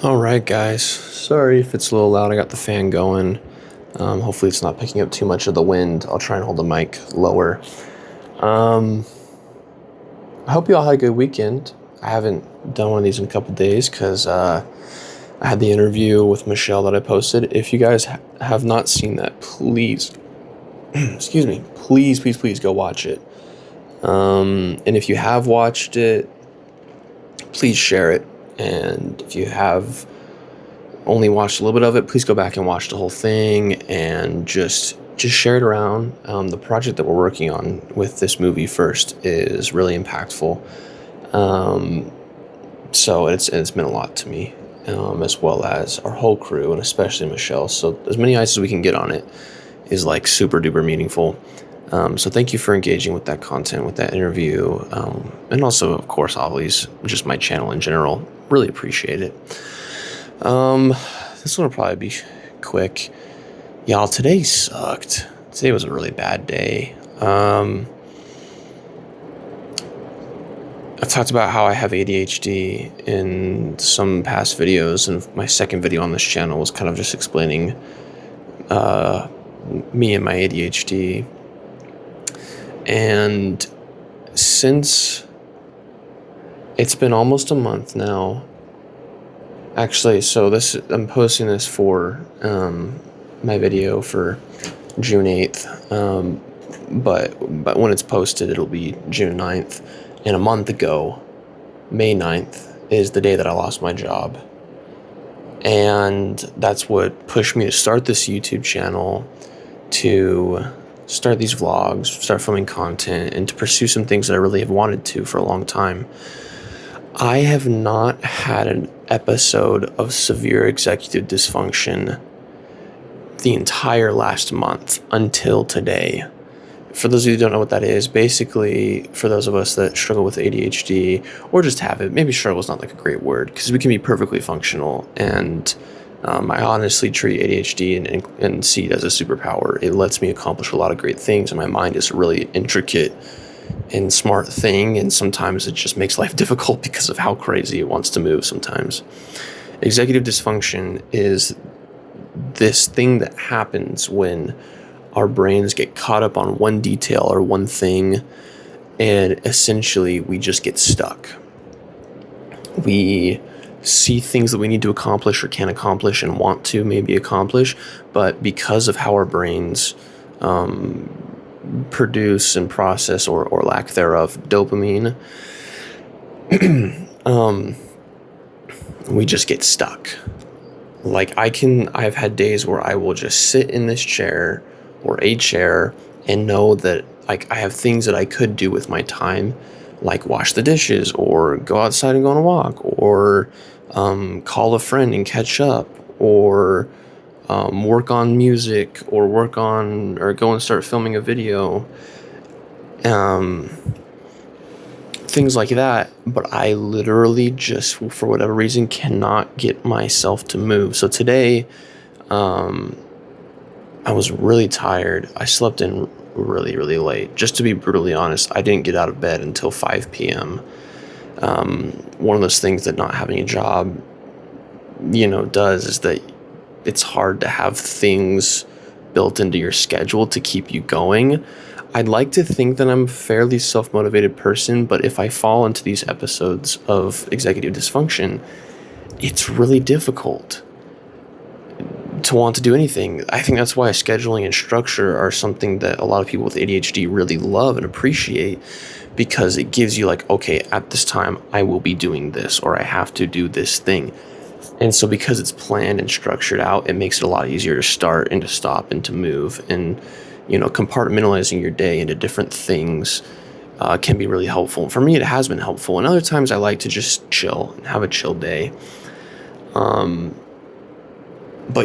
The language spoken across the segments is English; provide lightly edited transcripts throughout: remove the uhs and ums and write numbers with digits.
All right, guys. Sorry if it's a little loud. I got the fan going. Hopefully, it's not picking up too much of the wind. I'll try and hold the mic lower. I hope you all had a good weekend. I haven't done one of these in a couple days because I had the interview with Michelle that I posted. If you guys have not seen that, please, excuse me, please go watch it. And if you have watched it, please share it. And if you have only watched a little bit of it, please go back and watch the whole thing and just share it around. The project that we're working on with this movie first is really impactful. So it's meant a lot to me, as well as our whole crew and especially Michelle. So as many eyes as we can get on it is like super duper meaningful. So thank you for engaging with that content, with that interview, and also, of course, always just my channel in general. Really appreciate it. This one will probably be quick. Y'all, today sucked. Today was a really bad day. I've talked about how I have ADHD in some past videos, and my second video on this channel was kind of just explaining me and my ADHD. And since it's been almost a month now, actually, so I'm posting this for my video for June 8th, but when it's posted, it'll be June 9th. And a month ago, May 9th, is the day that I lost my job. And that's what pushed me to start this YouTube channel, to start these vlogs, start filming content, and to pursue some things that I really have wanted to for a long time. I have not had an episode of severe executive dysfunction the entire last month until today. For those of you who don't know what that is, basically, for those of us that struggle with ADHD or just have it, maybe struggle is not like a great word because we can be perfectly functional. And I honestly treat ADHD and see it as a superpower. It lets me accomplish a lot of great things, and my mind is a really intricate and smart thing, and sometimes it just makes life difficult because of how crazy it wants to move sometimes. Executive dysfunction is this thing that happens when our brains get caught up on one detail or one thing, and essentially we just get stuck. We see things that we need to accomplish or can accomplish and want to maybe accomplish, but because of how our brains produce and process or lack thereof dopamine, we just get stuck. Like I've had days where I will just sit in this chair or a chair and know that like I have things that I could do with my time, like wash the dishes or go outside and go on a walk or call a friend and catch up or work on music or go and start filming a video, things like that. But I literally just, for whatever reason, cannot get myself to move. So today, I was really tired. I slept in really, really late. Just to be brutally honest, I didn't get out of bed until 5 p.m. One of those things that not having a job, does is that it's hard to have things built into your schedule to keep you going. I'd like to think that I'm a fairly self-motivated person, but if I fall into these episodes of executive dysfunction, it's really difficult to want to do anything. I think that's why scheduling and structure are something that a lot of people with ADHD really love and appreciate, because it gives you like, okay, at this time I will be doing this, or I have to do this thing. And so because it's planned and structured out, it makes it a lot easier to start and to stop and to move. And, compartmentalizing your day into different things can be really helpful. For me, it has been helpful. And other times I like to just chill and have a chill day. But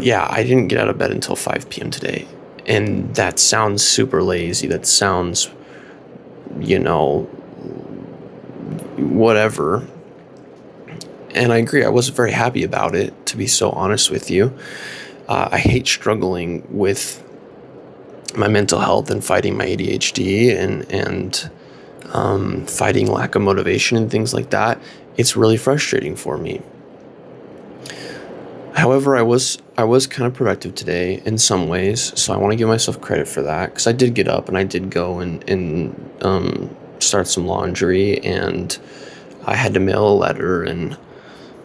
yeah, I didn't get out of bed until 5 p.m. today. And that sounds super lazy. That sounds, whatever. And I agree, I wasn't very happy about it, to be so honest with you. I hate struggling with my mental health and fighting my ADHD and fighting lack of motivation and things like that. It's really frustrating for me. However, I was kind of productive today in some ways, so I want to give myself credit for that because I did get up and I did go and start some laundry, and I had to mail a letter, and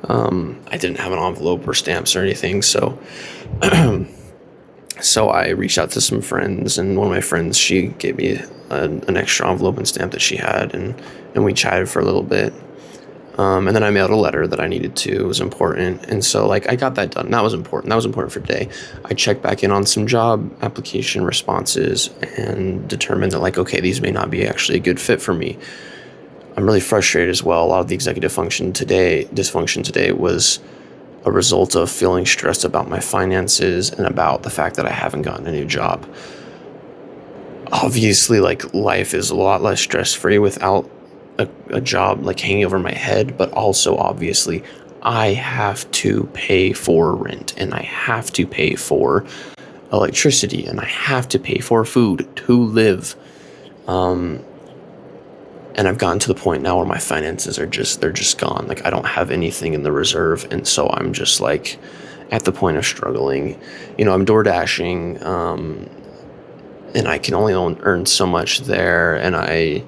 I didn't have an envelope or stamps or anything, so I reached out to some friends, and one of my friends, she gave me an extra envelope and stamp that she had, and we chatted for a little bit. And then I mailed a letter that I needed to. It was important. And so, like, I got that done. That was important. That was important for today. I checked back in on some job application responses and determined that, like, okay, these may not be actually a good fit for me. I'm really frustrated as well. A lot of the executive dysfunction today was a result of feeling stressed about my finances and about the fact that I haven't gotten a new job. Obviously, like, life is a lot less stress-free without a job like hanging over my head, but also obviously I have to pay for rent, and I have to pay for electricity, and I have to pay for food to live. And I've gotten to the point now where my finances they're just gone. Like, I don't have anything in the reserve, and so I'm just like at the point of struggling. I'm door dashing, and I can only earn so much there, and I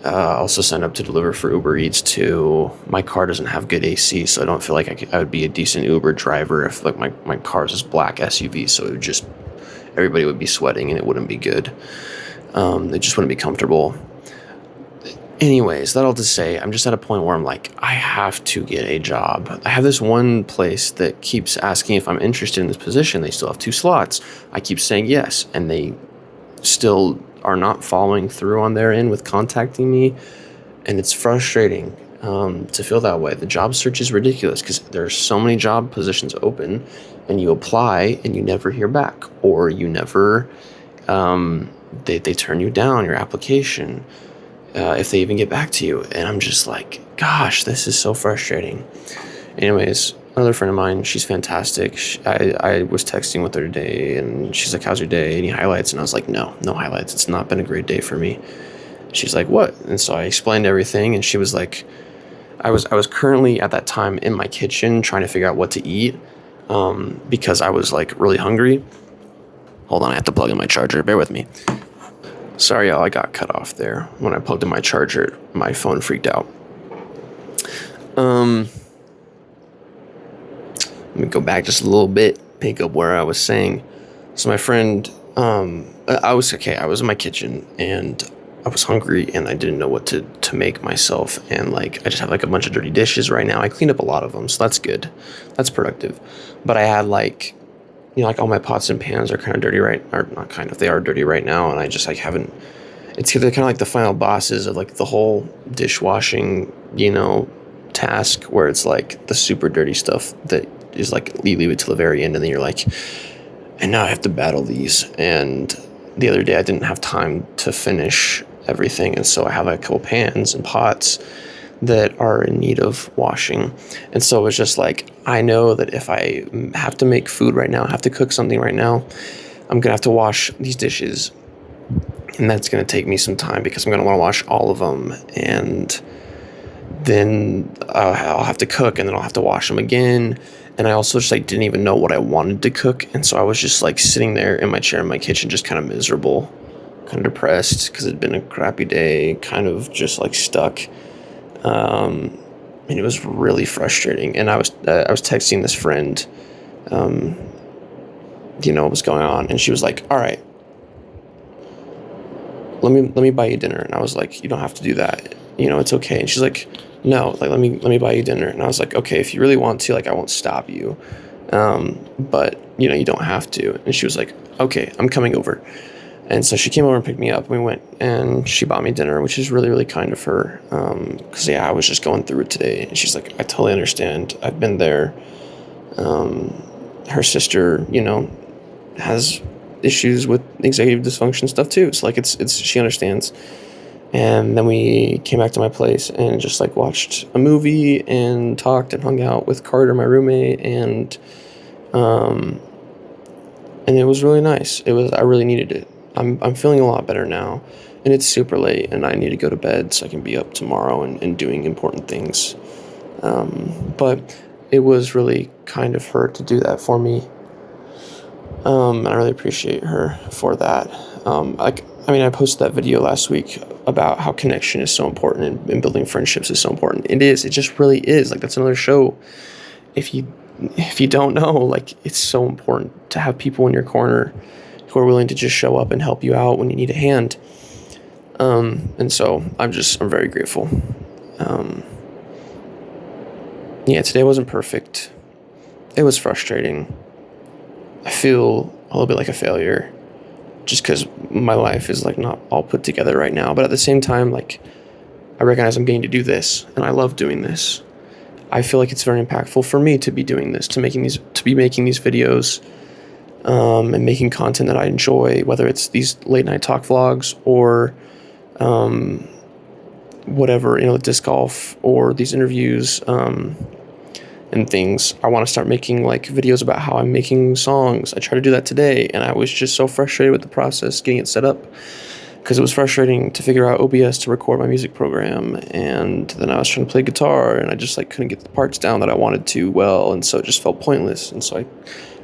also signed up to deliver for Uber Eats too. My car doesn't have good AC, so I don't feel like I would be a decent Uber driver if, like, my car's this black SUV, so it would just, everybody would be sweating and it wouldn't be good. It just wouldn't be comfortable. Anyways, that all to say, I'm just at a point where I'm like, I have to get a job. I have this one place that keeps asking if I'm interested in this position. They still have 2 slots. I keep saying yes, and they still are not following through on their end with contacting me, and it's frustrating to feel that way. The job search is ridiculous because there's so many job positions open, and you apply and you never hear back, or you never they turn you down your application if they even get back to you. And I'm just like, gosh, this is so frustrating. Anyways, another friend of mine, she's fantastic. I was texting with her today, and she's like, how's your day? Any highlights? And I was like, no highlights. It's not been a great day for me. She's like, what? And so I explained everything, and she was like, I was currently at that time in my kitchen trying to figure out what to eat because I was, like, really hungry. Hold on, I have to plug in my charger. Bear with me. Sorry, y'all, I got cut off there. When I plugged in my charger, my phone freaked out. Let me go back just a little bit, pick up where I was saying. So my friend, I was in my kitchen, and I was hungry, and I didn't know what to make myself. And, like, I just have, like, a bunch of dirty dishes right now. I cleaned up a lot of them, so that's good. That's productive. But I had, like, like, all my pots and pans are kind of dirty they are dirty right now. And I just, like, haven't, they're kind of like the final bosses of, like, the whole dishwashing, task, where it's like the super dirty stuff that is like, you leave it till the very end, and then you're like, and now I have to battle these. And the other day I didn't have time to finish everything, and so I have, like, a couple pans and pots that are in need of washing. And so it's just like, I know that if I have to make food right now, I have to cook something right now, I'm gonna have to wash these dishes, and that's gonna take me some time because I'm gonna want to wash all of them, and then I'll have to cook, and then I'll have to wash them again. And I also just, like, didn't even know what I wanted to cook, and so I was just, like, sitting there in my chair in my kitchen, just kind of miserable, kind of depressed because it'd been a crappy day, kind of just, like, stuck. And it was really frustrating. And I was texting this friend, what was going on, and she was like, all right, let me buy you dinner. And I was like, you don't have to do that, it's okay. And she's like, no, like, let me buy you dinner. And I was like, okay, if you really want to, like, I won't stop you, but you don't have to. And she was like, okay, I'm coming over. And so she came over and picked me up, and we went, and she bought me dinner, which is really, really kind of her. Because, I was just going through it today. And she's like, I totally understand. I've been there. Her sister, has issues with executive dysfunction stuff too. So, like, it's she understands. And then we came back to my place and just, like, watched a movie and talked and hung out with Carter, my roommate, and it was really nice. I really needed it. I'm feeling a lot better now, and it's super late, and I need to go to bed so I can be up tomorrow and doing important things. But it was really kind of her to do that for me. And I really appreciate her for that. I posted that video last week about how connection is so important and building friendships is so important. It is. It just really is. Like, that's another show. If you don't know, like, it's so important to have people in your corner who are willing to just show up and help you out when you need a hand. And so I'm very grateful. Today wasn't perfect. It was frustrating. I feel a little bit like a failure just because my life is like not all put together right now. But at the same time, like, I recognize I'm getting to do this and I love doing this. I feel like it's very impactful for me to be doing this, to be making these videos, and making content that I enjoy, whether it's these late night talk vlogs or, whatever, disc golf or these interviews, and things. I want to start making like videos about how I'm making songs. I tried to do that today and I was just so frustrated with the process getting it set up because it was frustrating to figure out OBS to record my music program, and then I was trying to play guitar and I just like couldn't get the parts down that I wanted to well, and so it just felt pointless, and so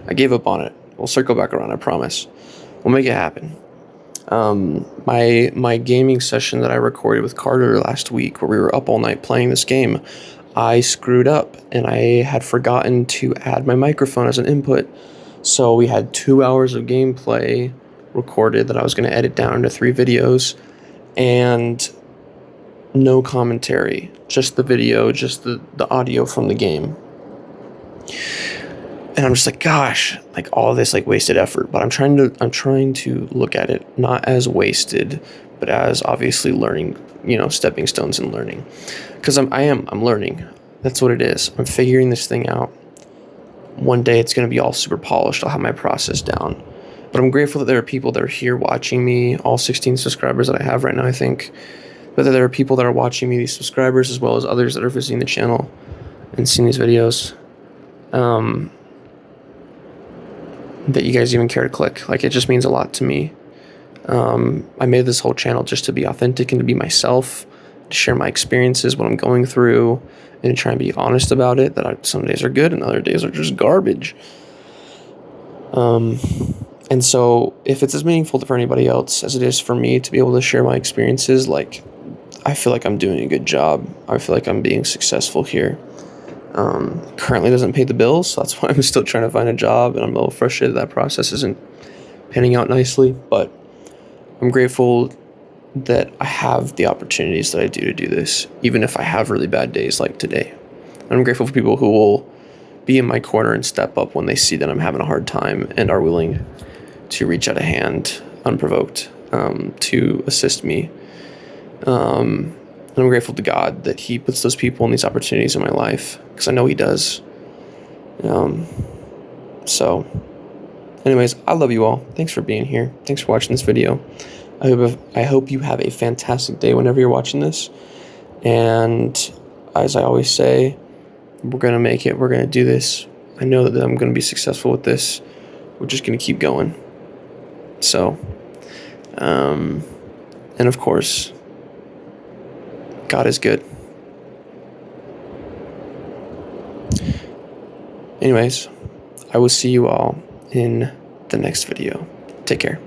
I gave up on it. We'll circle back around, I promise. We'll make it happen. My gaming session that I recorded with Carter last week, where we were up all night playing this game, I screwed up and I had forgotten to add my microphone as an input. So we had 2 hours of gameplay recorded that I was going to edit down into 3 videos, and no commentary, just the video, just the audio from the game. And I'm just like, gosh, like all this like wasted effort. But I'm trying to look at it not as wasted, but as obviously learning, stepping stones and learning. Because I'm learning. That's what it is. I'm figuring this thing out. One day it's going to be all super polished. I'll have my process down. But I'm grateful that there are people that are here watching me, all 16 subscribers that I have right now, I think. But that there are people that are watching me, these subscribers, as well as others that are visiting the channel and seeing these videos. That you guys even care to click. Like, it just means a lot to me. I made this whole channel just to be authentic and to be myself, to share my experiences, what I'm going through, and to try and be honest about it, that some days are good and other days are just garbage. And so if it's as meaningful for anybody else as it is for me to be able to share my experiences, like, I feel like I'm doing a good job. I feel like I'm being successful here. Currently doesn't pay the bills, so that's why I'm still trying to find a job, and I'm a little frustrated that process isn't panning out nicely, but I'm grateful that I have the opportunities that I do to do this, even if I have really bad days like today. I'm grateful for people who will be in my corner and step up when they see that I'm having a hard time and are willing to reach out a hand unprovoked, to assist me. And I'm grateful to God that He puts those people and these opportunities in my life, because I know He does. So, anyways, I love you all. Thanks for being here. Thanks for watching this video. I hope you have a fantastic day whenever you're watching this. And as I always say, we're going to make it. We're going to do this. I know that I'm going to be successful with this. We're just going to keep going. So, and of course, God is good. Anyways, I will see you all in the next video. Take care.